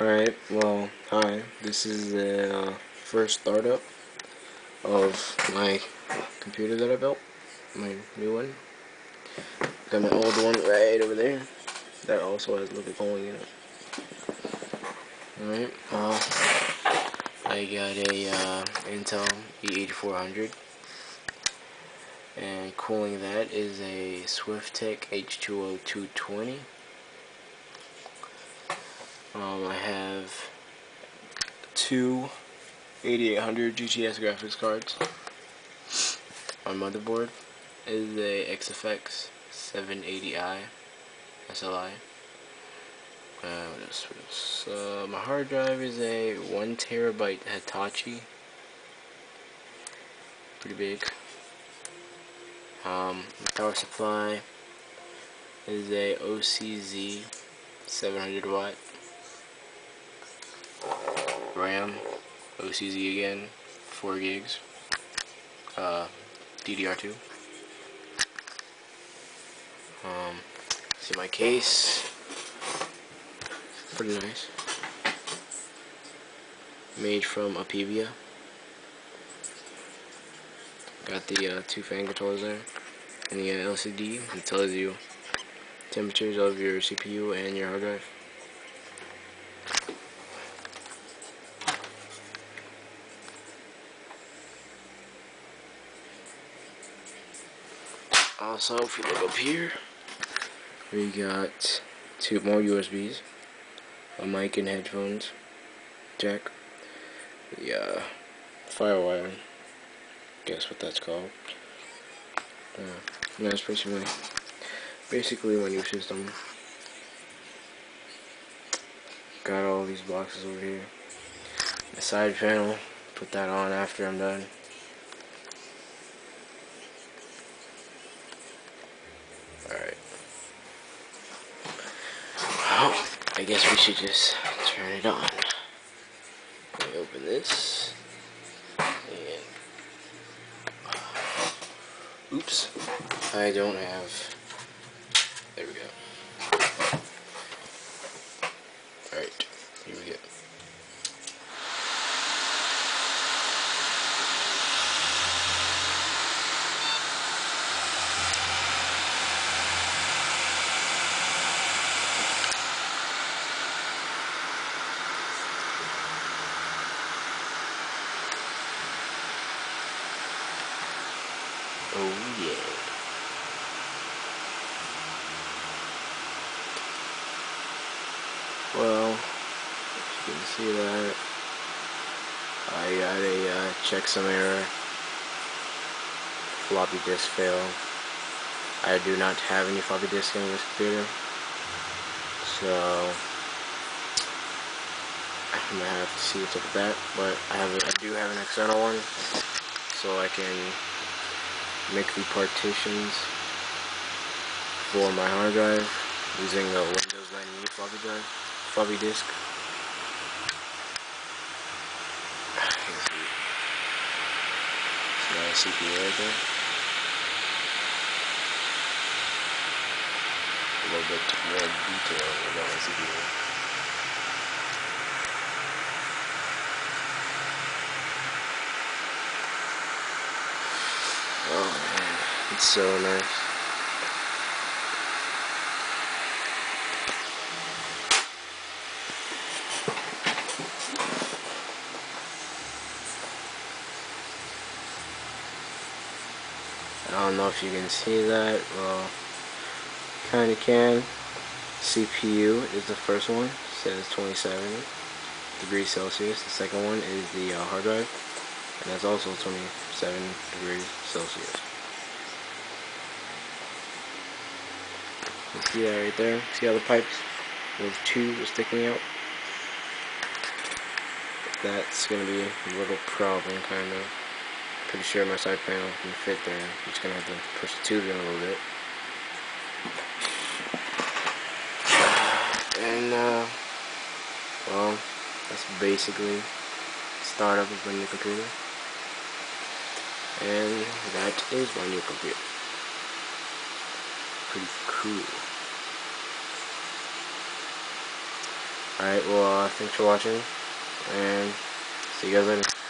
Alright, well, hi. This is the first startup of my computer that I built. My new one. Got my old one right over there. That also has liquid cooling in it. Alright, I got a Intel E8400. And cooling that is a Swiftech H20. I have two 8800 GTX graphics cards. My motherboard is a XFX 780i SLI. What else? My hard drive is a 1TB Hitachi. Pretty big. My power supply is a OCZ 700 watt. RAM, OCZ again, 4 gigs. DDR2. See my case. Pretty nice. Made from Aplevia. Got the two fan controllers there. And the LCD that tells you temperatures of your CPU and your hard drive. Also, if you look up here, we got two more USBs, a mic and headphones jack, the firewire, guess what that's called. That's basically my new system. Got all these boxes over here. The side panel, put that on after I'm done. Alright. Well, I guess we should just turn it on. Let me open this. And oops. I don't have. There we go. Alright. Here we go. Oh yeah. Well, if you can see that, I got a checksum error, floppy disk fail. I do not have any floppy disk in this computer, so I'm gonna have to see what's up with that. But I do have an external one, so I can make the partitions for my hard drive using a Windows 98 floppy disk. See my CPU right there. A little bit more detail about my CPU. Oh man, it's so nice. I don't know if you can see that. Well, kinda can. CPU is the first one. Says 27 degrees Celsius. The second one is the hard drive, and that's also 27 degrees Celsius. You see that right there? See how the pipes, those tubes are sticking out? That's gonna be a little problem, kind of. Pretty sure my side panel can fit there. I'm just gonna have to push the tube in a little bit. And well, that's basically startup of my new computer. And that is my new computer. Pretty cool. Alright, well, thanks for watching, and see you guys later.